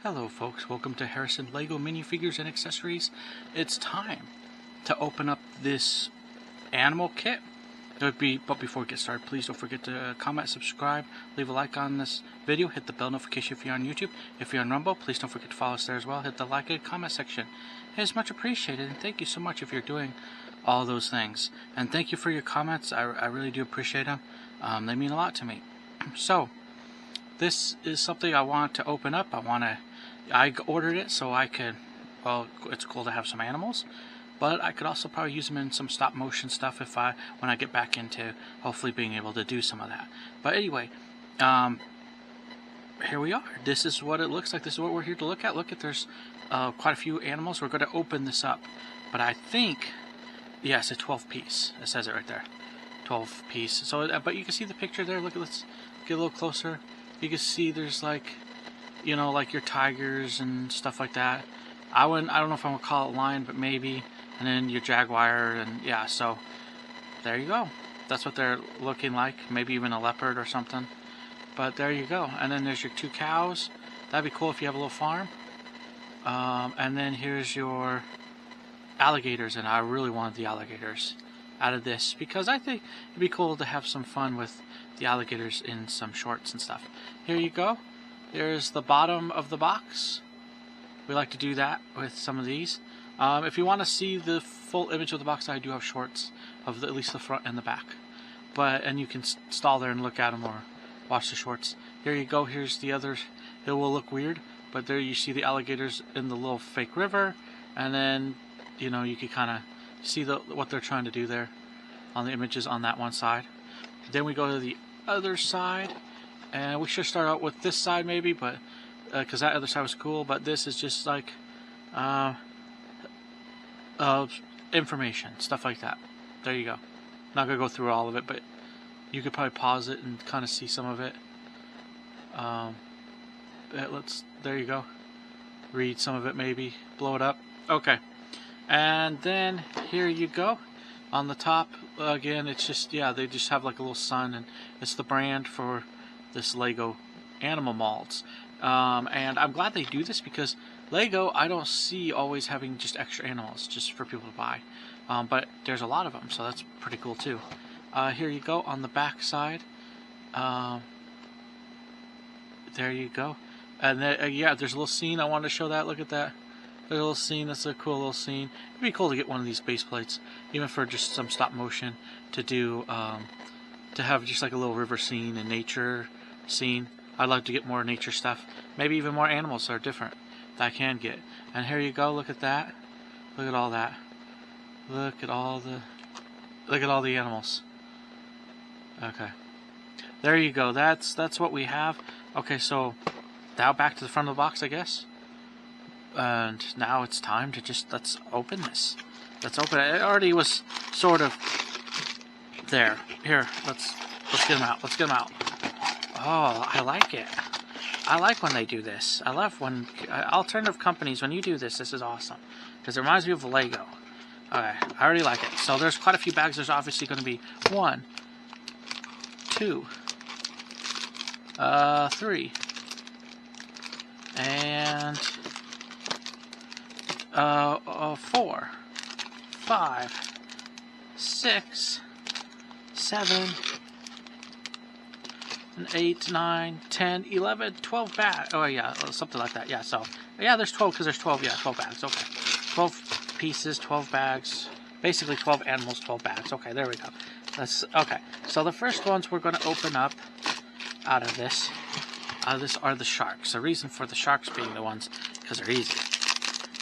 Hello folks, welcome to Harrison Lego Minifigures and Accessories. It's time to open up this animal kit. But before we get started, please don't forget to comment, subscribe, leave a like on this video, hit the bell notification if you're on YouTube. If you're on Rumble, please don't forget to follow us there as well. Hit the like and comment section. It is much appreciated, and thank you so much if you're doing all those things. And thank you for your comments. I really do appreciate them. They mean a lot to me. So, this is something I want to open up. I ordered it so I could, well, it's cool to have some animals, but I could also probably use them in some stop motion stuff when I get back into hopefully being able to do some of that. But anyway, here we are. This is what it looks like. This is what we're here to look at. Look at, there's quite a few animals. We're going to open this up, but I think, yeah, it's a 12 piece. It says it right there, 12 piece. So, but you can see the picture there. Look, let's get a little closer. You can see there's like, you know, like your tigers and stuff like that. I don't know if I'm gonna call it lion, but maybe. And then your jaguar, and yeah, so there you go. That's what they're looking like. Maybe even a leopard or something. But there you go. And then there's your 2 cows. That'd be cool if you have a little farm. And then here's your alligators, and I really wanted the alligators out of this because I think it'd be cool to have some fun with the alligators in some shorts and stuff. Here you go. There's the bottom of the box. We like to do that with some of these. If you want to see the full image of the box, I do have shorts of at least the front and the back. And you can stall there and look at them or watch the shorts. Here you go. Here's the others. It will look weird, but there you see the alligators in the little fake river, and then you know you can kind of see what they're trying to do there on the images on that one side. Then we go to the other side. And we should start out with this side maybe, but because that other side was cool. But this is just like information, stuff like that. There you go. Not gonna go through all of it, but you could probably pause it and kind of see some of it. There you go. Read some of it maybe. Blow it up. Okay. And then here you go. On the top again, it's just they just have like a little sun, and it's the brand for this Lego animal molds. And I'm glad they do this because Lego, I don't see always having just extra animals just for people to buy. But there's a lot of them, so that's pretty cool too. Here you go on the back side. There you go. And then, yeah, there's a little scene. I wanted to show that. Look at that. There's a little scene. That's a cool little scene. It'd be cool to get one of these base plates, even for just some stop motion to do, to have just like a little river scene and nature scene. I'd like to get more nature stuff. Maybe even more animals that are different that I can get. And here you go. Look at that. Look at all that. Look at all the animals. Okay. There you go. That's what we have. Okay, so now back to the front of the box, I guess. And now it's time to let's open this. Let's open it. It already was sort of there. Here, let's get them out. Let's get them out. Oh, I like it. I like when they do this. I love when alternative companies, when you do this, this is awesome. Because it reminds me of Lego. Okay, I already like it. So there's quite a few bags. There's obviously going to be 1, 2, 3, and 4, 5, 6, 7, 8, 9, 10, 11, 12 bags. Oh yeah, something like that. Yeah, so yeah, there's 12 because there's 12. Yeah, 12 bags. Okay, 12 pieces, 12 bags. Basically 12 animals, 12 bags. Okay, there we go. Okay. So the first ones we're going to open up out of this are the sharks. The reason for the sharks being the ones because they're easy.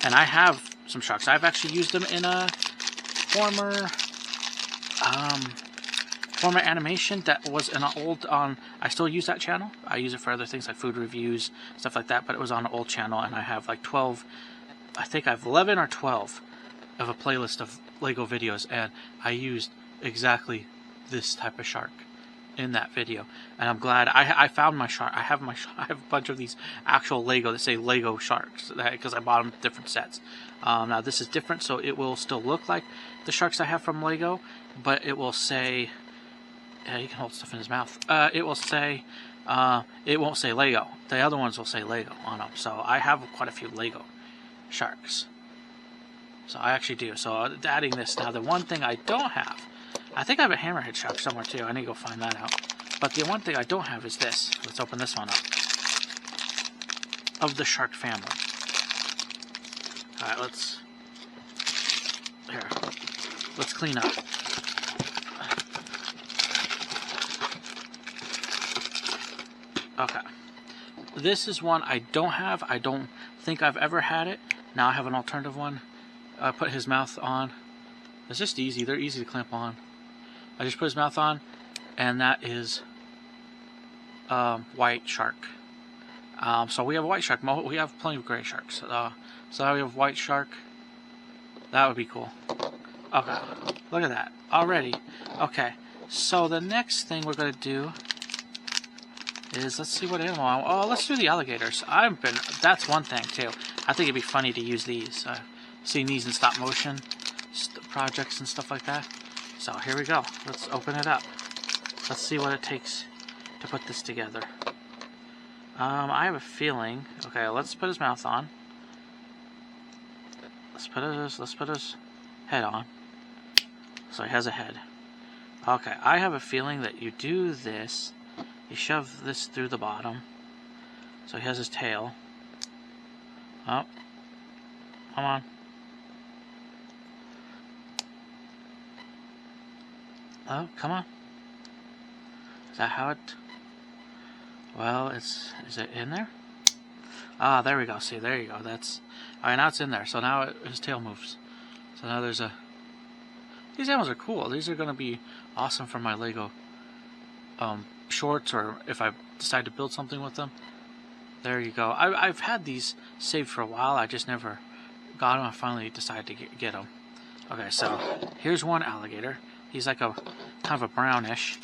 And I have some sharks. I've actually used them in a former animation that was in an old I still use that channel. I use it for other things like food reviews, stuff like that, but it was on an old channel, and I have like 12, I think I have 11 or 12 of a playlist of Lego videos, and I used exactly this type of shark in that video, and I'm glad I found my shark. I have a bunch of these actual Lego that say Lego sharks because I bought them different sets. Now this is different, so it will still look like the sharks I have from Lego, but it will say Yeah, he can hold stuff in his mouth. It will say, it won't say Lego. The other ones will say Lego on them. So I have quite a few Lego sharks. So I actually do. So adding this now, the one thing I don't have, I think I have a hammerhead shark somewhere too. I need to go find that out. But the one thing I don't have is this. Let's open this one up. Of the shark family. Alright, let's clean up. Okay. This is one I don't have. I don't think I've ever had it. Now I have an alternative one. I put his mouth on. It's just easy. They're easy to clamp on. I just put his mouth on, and that is white shark. So we have a white shark. We have plenty of gray sharks. So now we have white shark. That would be cool. Okay, look at that already. Okay, so the next thing we're gonna do is, let's see what animal. Oh, let's do the alligators. That's one thing too. I think it'd be funny to use these. Seeing these in stop motion projects and stuff like that. So here we go. Let's open it up. Let's see what it takes to put this together. I have a feeling. Okay, let's put his mouth on. Let's put his head on. So he has a head. Okay, I have a feeling that you do this. You shove this through the bottom. So he has his tail. Oh, come on. Oh, come on. Is that how it... Well, is it in there? Ah, there we go. See, there you go. That's... Alright, now it's in there. So now his tail moves. So now there's a... These animals are cool. These are going to be awesome for my Lego shorts, or if I decide to build something with them. There you go. I've had these saved for a while. I just never got them. I finally decided to get them. Okay, so here's one alligator. He's like a kind of a brownish.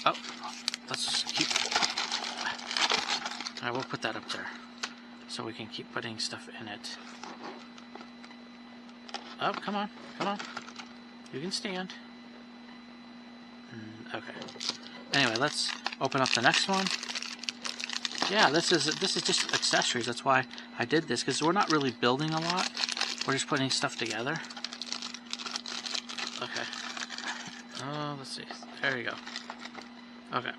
Oh, let's keep... Alright, we'll put that up there so we can keep putting stuff in it. Oh, come on, come on. You can stand. Okay. Anyway, let's open up the next one. Yeah, this is just accessories. That's why I did this, because we're not really building a lot. We're just putting stuff together. Okay. Oh, let's see. There you go. Okay.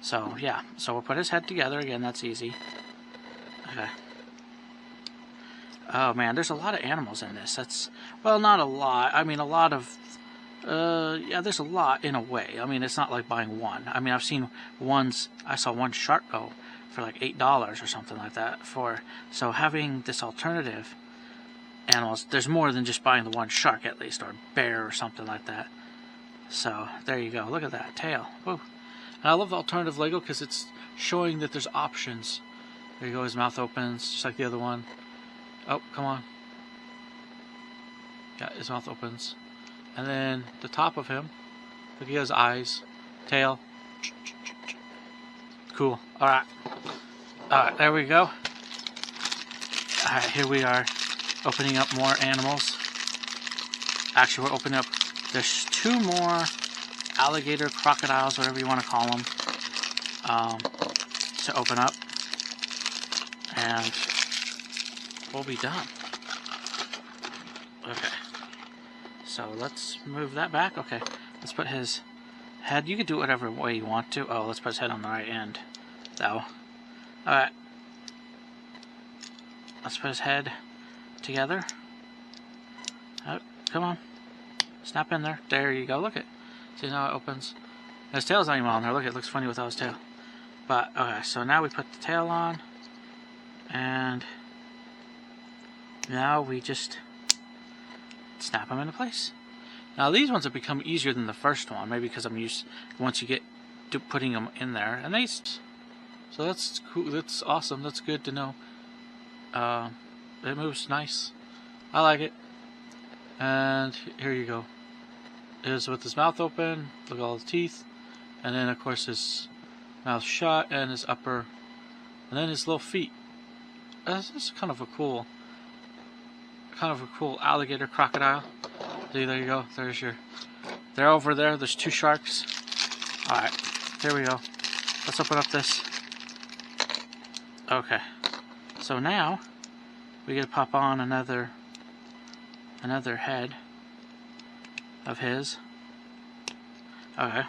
So, yeah. So we'll put his head together. Again, that's easy. Okay. Oh, man. There's a lot of animals in this. That's... Well, not a lot. I mean, a lot of... yeah, there's a lot in a way. I mean, it's not like buying one. I mean, I've seen ones... I saw one shark go for like $8 or something like that. So having this alternative animals, there's more than just buying the one shark, at least, or a bear or something like that. So there you go. Look at that tail. Woo. And I love alternative Lego because it's showing that there's options. There you go. His mouth opens just like the other one. Oh, come on. Yeah, his mouth opens. And then the top of him, look, he has eyes, tail. Cool. Alright. Alright, there we go. Alright, here we are opening up more animals. Actually, we're opening up, there's two more alligator, crocodiles, whatever you want to call them, to open up. And we'll be done. Okay. So let's move that back. Okay. Let's put his head. You can do it whatever way you want to. Oh, let's put his head on the right end, though. Alright. Let's put his head together. Oh, come on. Snap in there. There you go. Look it. See how it opens? His tail's not even on there. Look, it looks funny without his tail. But, okay, so now we put the tail on. And now we just snap them into place. Now these ones have become easier than the first one, maybe because I'm used once you get to putting them in there, and so that's cool. That's awesome. That's good to know. It moves nice. I like it. And here you go. It is with his mouth open. Look at all the teeth, and then of course his mouth shut and his upper, and then his little feet. This is kind of a cool alligator crocodile. See, there you go. There's your They're over there. There's 2 sharks. Alright, here we go. Let's open up this. Okay. So now, we get to pop on another head of his. Okay.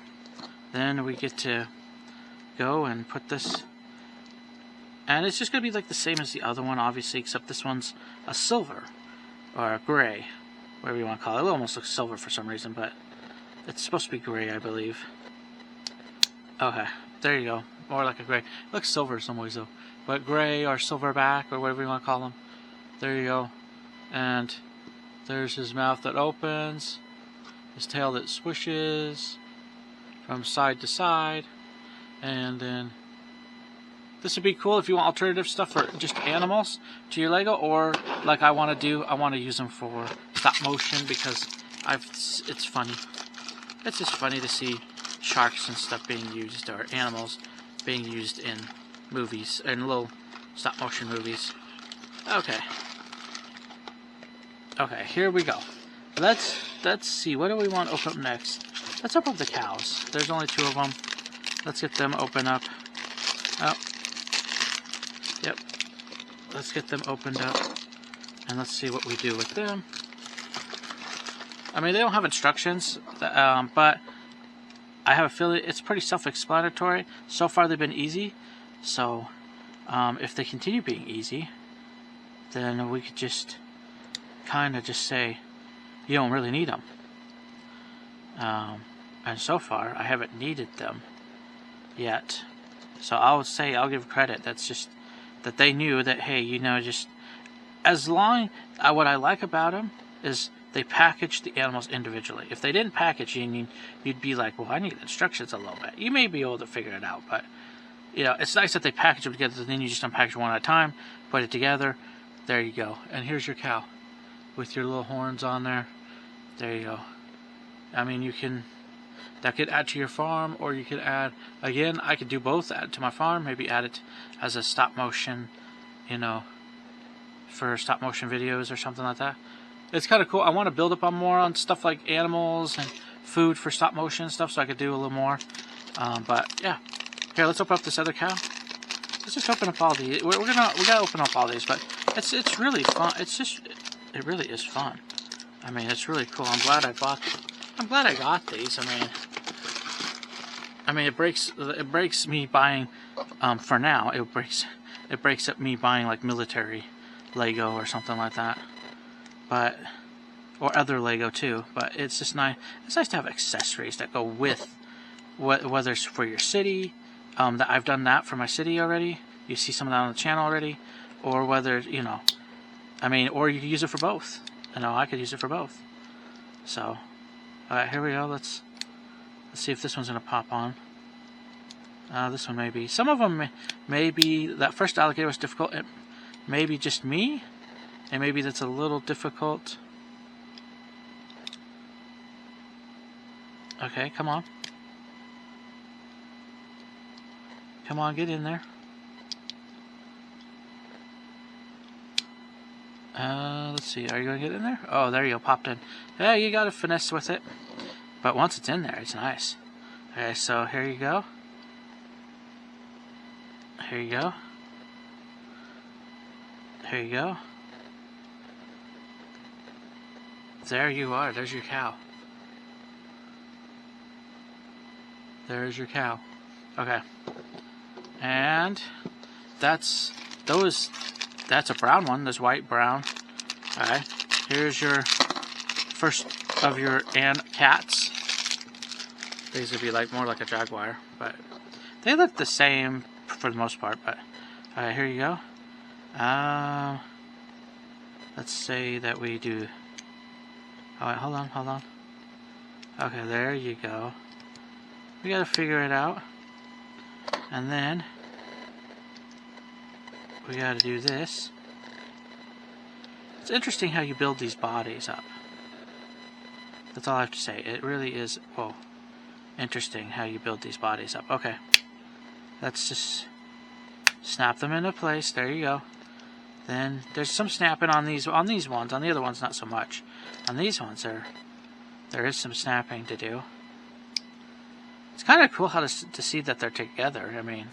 Then we get to go and put this, and it's just going to be like the same as the other one, obviously, except this one's a silver, or a gray, whatever you want to call it. It almost looks silver for some reason, but it's supposed to be gray, I believe. Okay, there you go. More like a gray. It looks silver in some ways, though. But gray or silverback, or whatever you want to call them. There you go. And there's his mouth that opens, his tail that swishes from side to side, and then this would be cool if you want alternative stuff for just animals to your Lego, or like I want to do, I want to use them for stop motion, because it's funny. It's just funny to see sharks and stuff being used, or animals being used in movies, in little stop motion movies. Okay. Okay, here we go. Let's see, what do we want to open up next? Let's open up the cows. There's only 2 of them. Let's get them open up. Oh. Yep. Let's get them opened up. And let's see what we do with them. I mean, they don't have instructions, but I have a feeling it's pretty self-explanatory. So far, they've been easy. So, if they continue being easy, then we could just kind of just say, you don't really need them. And so far, I haven't needed them yet. So I'll say, I'll give credit. That's just that they knew that, hey, you know, just as long, what I like about them is they package the animals individually. If they didn't package you'd be like, well, I need instructions a little bit. You may be able to figure it out, but you know, it's nice that they package them together. Then you just unpackage one at a time, put it together. There you go. And here's your cow with your little horns on there. There you go. I mean, that could add to your farm, or you could add, again, I could do both, add it to my farm, maybe add it as a stop motion, you know, for stop motion videos or something like that. It's kind of cool. I want to build up on more on stuff like animals and food for stop motion stuff, so I could do a little more. But yeah, here, let's open up this other cow. Let's just open up all these. We gotta open up all these, but it's really fun. It really is fun. I mean, it's really cool. I'm glad I got these. I mean, it breaks me buying, for now, it breaks up me buying like military Lego or something like that. But, or other Lego too, but it's just nice. It's nice to have accessories that go with, whether it's for your city, that I've done that for my city already. You see some of that on the channel already, or whether, you know, I mean, or you could use it for both. You know, I could use it for both. So, alright, here we go. Let's see if this one's gonna pop on. This one may be. Some of them may be. That first alligator was difficult. It may be just me, and maybe that's a little difficult. Okay, come on. Come on, get in there. Let's see. Are you gonna get in there? Oh, there you go. Popped in. Yeah, you gotta finesse with it. But once it's in there, it's nice. Okay, so here you go. Here you go. Here you go. There you are. There's your cow. There's your cow. Okay. And that's a brown one. There's white, brown. Alright. Here's your first of your cats. These would be like more like a jaguar, but they look the same for the most part. But alright, here you go. Let's say that we do. Alright, hold on. Okay, there you go. We gotta figure it out. And then we gotta do this. It's interesting how you build these bodies up. That's all I have to say. It really is, whoa, interesting how you build these bodies up. Okay. Let's just snap them into place. There you go. Then there's some snapping on these ones. On the other ones, not so much. On these ones, There is some snapping to do. It's kind of cool how to see that they're together. I mean,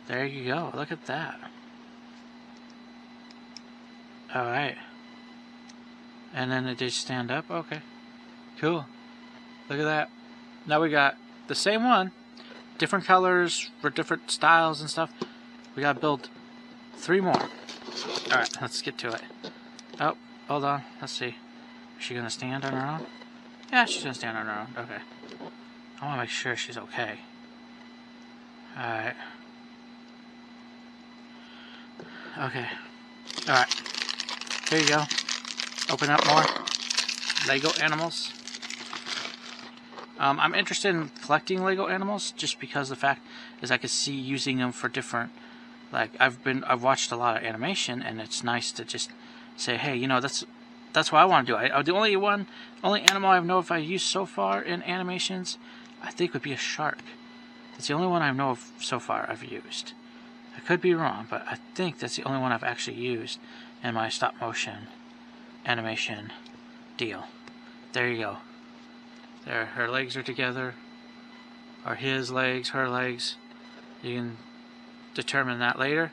there you go. Look at that. Alright. And then they just stand up. Okay. Cool. Look at that. Now we got the same one. Different colors for different styles and stuff. We gotta build 3 more. Alright, let's get to it. Oh, hold on. Let's see. Is she gonna stand on her own? Yeah, she's gonna stand on her own. Okay. I wanna make sure she's okay. Alright. Okay. Alright. There you go. Open up more Lego animals. I'm interested in collecting Lego animals just because the fact is I could see using them for different, like I've watched a lot of animation, and it's nice to just say, hey, you know, that's what I want to do. The only animal I know if I used so far in animations, I think would be a shark. That's the only one I know of so far I've used. I could be wrong, but I think that's the only one I've actually used in my stop motion animation deal. There you go. There, her legs are together. Or his legs, her legs. You can determine that later.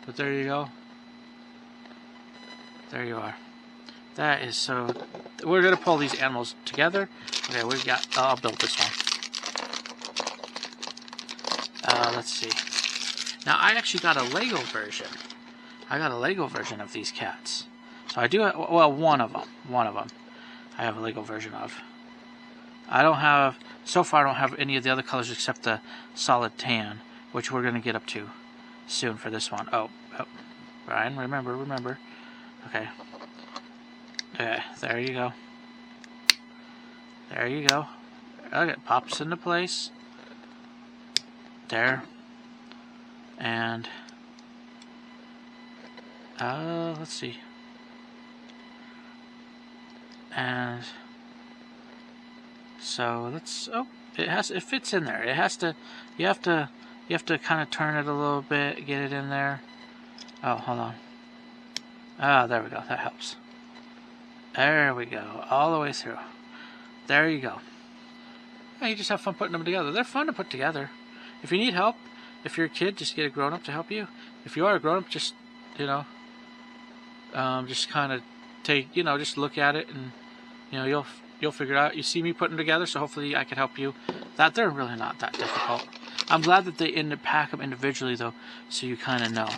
But there you go. There you are. That is so... We're going to pull these animals together. Okay, we've got... I'll build this one. Let's see. Now, I actually got a Lego version. I got a Lego version of these cats. So I do... Well, one of them. One of them. I have a Lego version of. I don't have... So far, I don't have any of the other colors except the solid tan, which we're going to get up to soon for this one. Oh. Brian, remember. Okay. There you go. There you go. Okay, it pops into place. There. And... let's see. And... So let's... Oh, it fits in there. It has to... You have to kind of turn it a little bit, get it in there. Oh, hold on. Ah, there we go. That helps. There we go. All the way through. There you go. Yeah, you just have fun putting them together. They're fun to put together. If you need help, if you're a kid, just get a grown-up to help you. If you are a grown-up, just, you know, just kind of take, you know, just look at it and, you know, you'll figure it out. You see me putting them together, so hopefully I can help you. That they're really not that difficult. I'm glad that they pack them individually, though, so you kind of know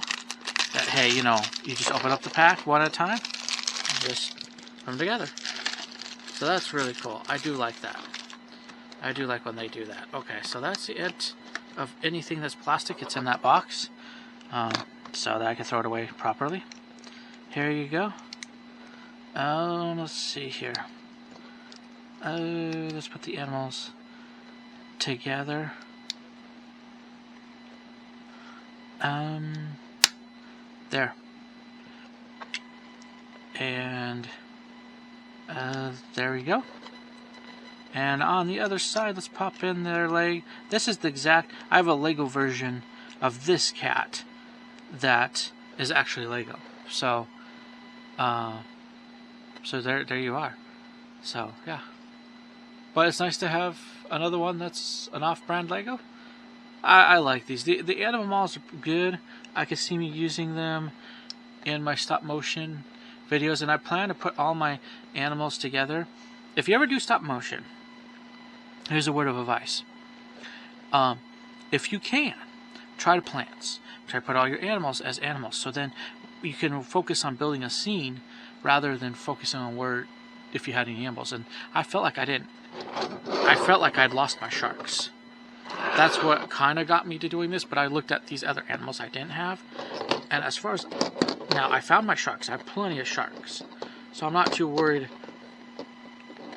that, hey, you know, you just open up the pack one at a time and just put them together. So that's really cool. I do like that. I do like when they do that. Okay, so that's it of anything that's plastic. It's in that box, so that I can throw it away properly. Here you go. Let's see here. Let's put the animals together. There. And there we go. And on the other side, let's pop in their leg. This is the exact... I have a Lego version of this cat that is actually Lego. So, so there you are. So, yeah. But it's nice to have another one that's an off-brand Lego. I like these. The animal models are good. I can see me using them in my stop-motion videos, and I plan to put all my animals together. If you ever do stop-motion, here's a word of advice. If you can, try to plants. Try to put all your animals as animals, so then you can focus on building a scene rather than focusing on where if you had any animals. And I felt like I didn't. I felt like I'd lost my sharks. That's what kind of got me to doing this, but I looked at these other animals I didn't have, and as far as... Now, I found my sharks. I have plenty of sharks, so I'm not too worried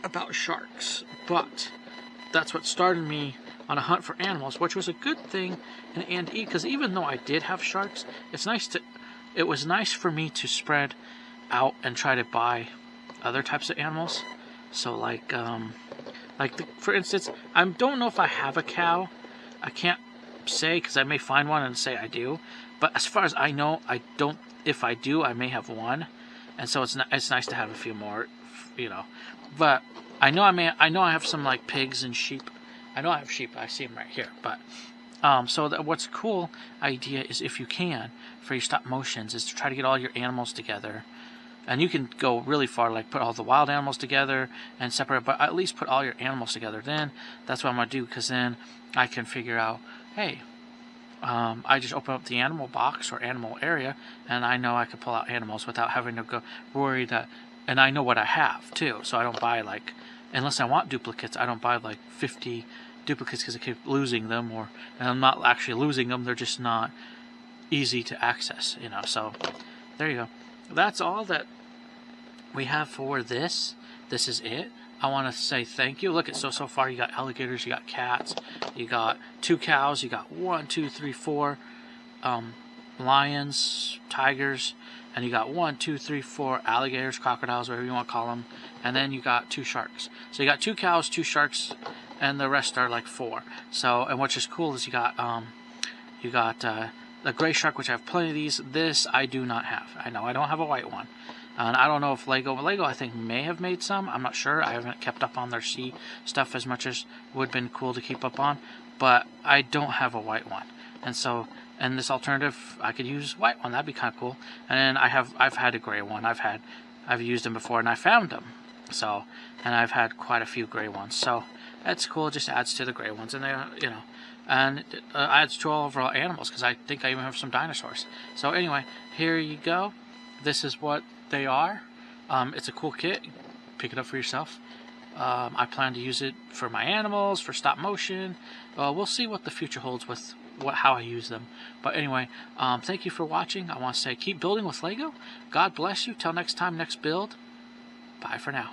about sharks, but that's what started me on a hunt for animals, which was a good thing in A&E, because even though I did have sharks, it was nice for me to spread out and try to buy other types of animals. So for instance, I don't know if I have a cow. I can't say, because I may find one and say I do, but as far as I know, I don't. If I do, I may have one, and so it's nice to have a few more, you know. But I know I have some like pigs and sheep. I know I have sheep. I see them right here. But so what's a cool idea is, if you can, for your stop motions, is to try to get all your animals together. And you can go really far, like put all the wild animals together and separate, but at least put all your animals together. Then that's what I'm going to do, because then I can figure out, hey, I just open up the animal box or animal area, and I know I can pull out animals without having to go worry that, and I know what I have too, so I don't buy like, unless I want duplicates, I don't buy like 50 duplicates because I keep losing them, and I'm not actually losing them, they're just not easy to access, you know. So there you go. That's all that we have for this. This is it. I want to say thank you. Look at so far you got alligators, you got cats, you got 2 cows, you got 1, 2, 3, 4 lions, tigers, and you got 1, 2, 3, 4 alligators, crocodiles, whatever you want to call them, and then you got 2 sharks. So you got 2 cows, 2 sharks, and the rest are like 4. So, and what's just cool is you got the gray shark, which I have plenty of these. This I do not have. I know I don't have a white one. And I don't know if Lego I think may have made some. I'm not sure. I haven't kept up on their sea stuff as much as would have been cool to keep up on. But I don't have a white one. And so, and this alternative, I could use white one. That'd be kind of cool. And then I've had a gray one. I've used them before and I found them. So, and I've had quite a few gray ones. So that's cool. It just adds to the gray ones. And they, you know, and adds to all overall animals, because I think I even have some dinosaurs. So anyway, here you go. This is what they are. It's a cool kit. Pick it up for yourself. I plan to use it for my animals, for stop motion. We'll see what the future holds with how I use them. But anyway, thank you for watching. I want to say keep building with Lego. God bless you. Till next time, next build. Bye for now.